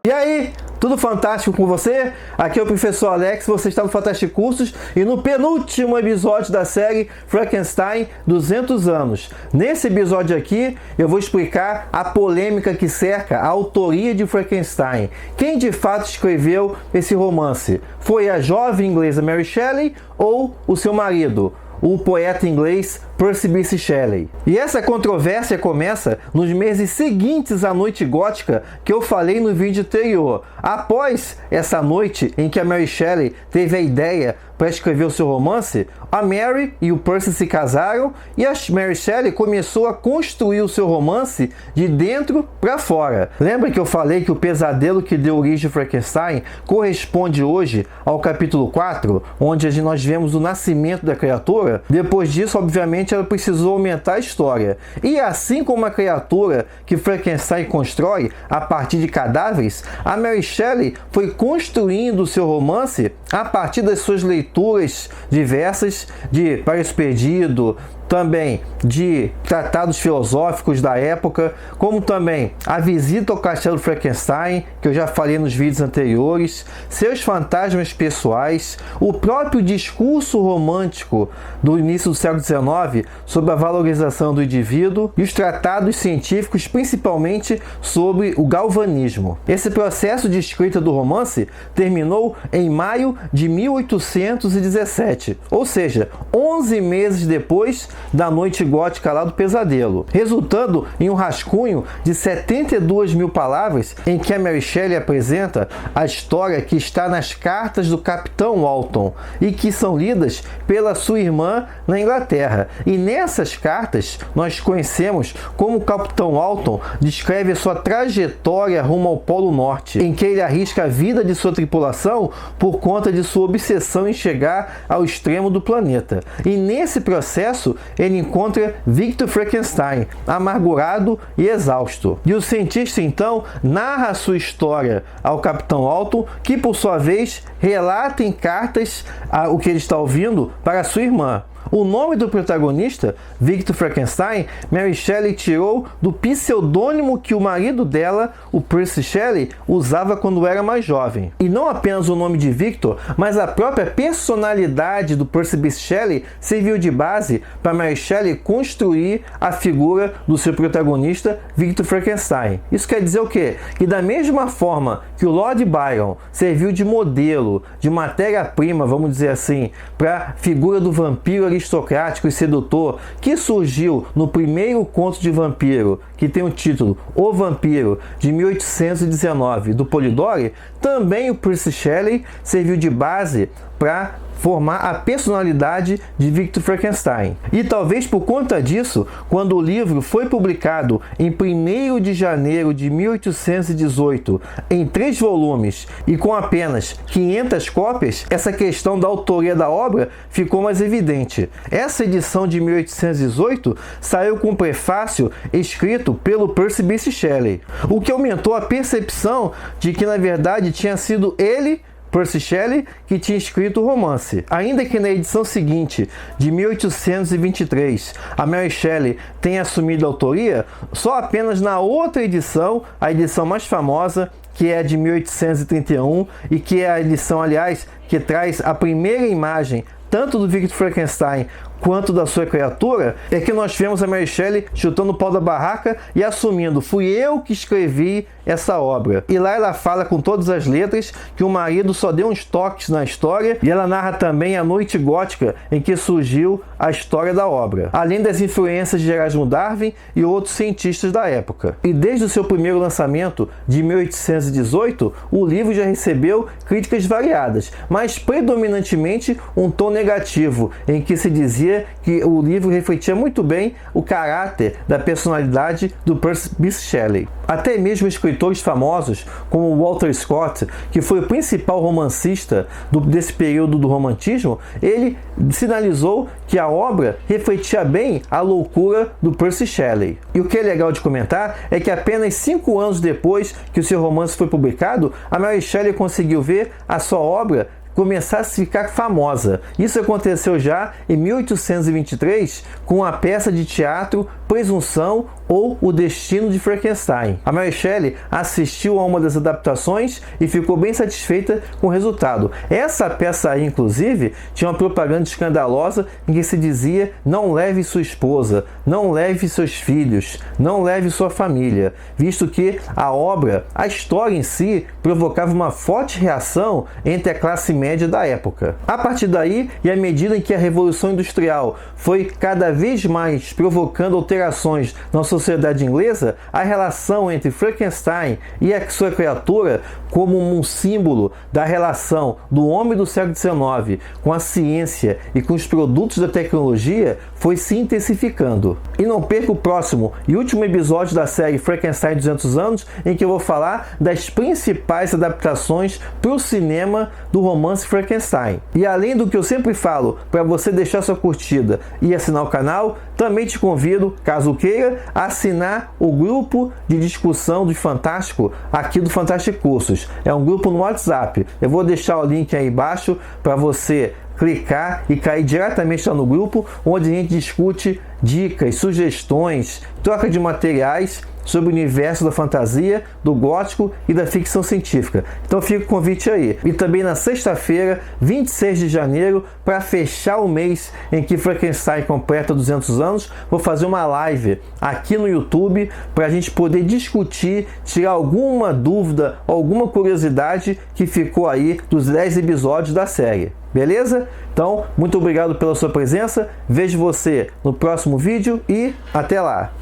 E aí, tudo fantástico com você? Aqui é o professor Alex, você está no Fantástico Cursos e no penúltimo episódio da série Frankenstein 200 anos. Nesse episódio aqui, eu vou explicar a polêmica que cerca a autoria de Frankenstein. Quem de fato escreveu esse romance? Foi a jovem inglesa Mary Shelley ou o seu marido, o poeta inglês Percy Bysshe Shelley? E essa controvérsia começa nos meses seguintes à noite gótica que eu falei no vídeo anterior. Após essa noite em que a Mary Shelley teve a ideia para escrever o seu romance, a Mary e o Percy se casaram e a Mary Shelley começou a construir o seu romance de dentro para fora. Lembra que eu falei que o pesadelo que deu origem a Frankenstein corresponde hoje ao capítulo 4, onde nós vemos o nascimento da criatura? Depois disso, obviamente, ela precisou aumentar a história. E assim como a criatura que Frankenstein constrói a partir de cadáveres, a Mary Shelley foi construindo o seu romance a partir das suas leituras diversas de Paraíso Perdido, também de tratados filosóficos da época, como também A Visita ao Castelo Frankenstein, que eu já falei nos vídeos anteriores, seus fantasmas pessoais, o próprio discurso romântico do início do século XIX sobre a valorização do indivíduo e os tratados científicos, principalmente sobre o galvanismo. Esse processo de escrita do romance terminou em maio de 1817, ou seja, 11 meses depois da noite gótica lá do pesadelo, resultando em um rascunho de 72 mil palavras em que a Mary Shelley apresenta a história que está nas cartas do Capitão Walton e que são lidas pela sua irmã na Inglaterra. E nessas cartas nós conhecemos como o Capitão Walton descreve a sua trajetória rumo ao Polo Norte, em que ele arrisca a vida de sua tripulação por conta de sua obsessão em chegar ao extremo do planeta. E nesse processo ele encontra Victor Frankenstein, amargurado e exausto. E o cientista então narra a sua história ao Capitão Walton, que por sua vez relata em cartas o que ele está ouvindo para sua irmã. O nome do protagonista, Victor Frankenstein, Mary Shelley tirou do pseudônimo que o marido dela, o Percy Shelley, usava quando era mais jovem. E não apenas o nome de Victor, mas a própria personalidade do Percy Bysshe Shelley serviu de base para Mary Shelley construir a figura do seu protagonista, Victor Frankenstein. Isso quer dizer o quê? Que da mesma forma que o Lord Byron serviu de modelo, de matéria-prima, vamos dizer assim, para a figura do vampiro aristocrático e sedutor que surgiu no primeiro conto de vampiro, que tem o título O Vampiro, de 1819, do Polidori, também o Percy Shelley serviu de base para formar a personalidade de Victor Frankenstein. E talvez por conta disso, quando o livro foi publicado em 1º de janeiro de 1818, em 3 volumes e com apenas 500 cópias, essa questão da autoria da obra ficou mais evidente. Essa edição de 1818 saiu com um prefácio escrito pelo Percy Bysshe Shelley, o que aumentou a percepção de que na verdade tinha sido ele, Percy Shelley, que tinha escrito o romance. Ainda que na edição seguinte, de 1823, a Mary Shelley tenha assumido a autoria, só apenas na outra edição, a edição mais famosa, que é de 1831 e que é a edição, aliás, que traz a primeira imagem tanto do Victor Frankenstein quanto da sua criatura, é que nós vemos a Mary Shelley chutando o pau da barraca e assumindo: fui eu que escrevi essa obra. E lá ela fala com todas as letras que o marido só deu uns toques na história, e ela narra também a noite gótica em que surgiu a história da obra, além das influências de Erasmo Darwin e outros cientistas da época. E desde o seu primeiro lançamento, de 1818, o livro já recebeu críticas variadas, mas predominantemente um tom negativo, em que se dizia que o livro refletia muito bem o caráter da personalidade do Percy Bysshe Shelley. Até mesmo escritores famosos como Walter Scott, que foi o principal romancista desse período do romantismo, ele sinalizou que a obra refletia bem a loucura do Percy Shelley. E o que é legal de comentar é que apenas 5 anos depois que o seu romance foi publicado, a Mary Shelley conseguiu ver a sua obra começasse a ficar famosa. Isso aconteceu já em 1823 com a peça de teatro Presunção ou O Destino de Frankenstein. A Mary Shelley assistiu a uma das adaptações e ficou bem satisfeita com o resultado. Essa peça aí, inclusive, tinha uma propaganda escandalosa em que se dizia: não leve sua esposa, não leve seus filhos, não leve sua família, visto que a obra, a história em si, provocava uma forte reação entre a classe média da época. A partir daí, e à medida em que a Revolução Industrial foi cada vez mais provocando alterações na sociedade inglesa, a relação entre Frankenstein e a sua criatura, como um símbolo da relação do homem do século XIX com a ciência e com os produtos da tecnologia, foi se intensificando. E não perca o próximo e último episódio da série Frankenstein 200 anos, em que eu vou falar das principais adaptações para o cinema do romance Frankenstein. E além do que eu sempre falo, para você deixar sua curtida e assinar o canal, também te convido, caso queira, a assinar o grupo de discussão do Fantástico aqui do Fantástico Cursos. É um grupo no WhatsApp. Eu vou deixar o link aí embaixo para você clicar e cair diretamente lá no grupo, onde a gente discute dicas, sugestões, troca de materiais sobre o universo da fantasia, do gótico e da ficção científica. Então fica o convite aí. E também na sexta-feira, 26 de janeiro, para fechar o mês em que Frankenstein completa 200 anos, vou fazer uma live aqui no YouTube para a gente poder discutir, tirar alguma dúvida, alguma curiosidade que ficou aí dos 10 episódios da série. Beleza? Então, muito obrigado pela sua presença. Vejo você no próximo vídeo e até lá!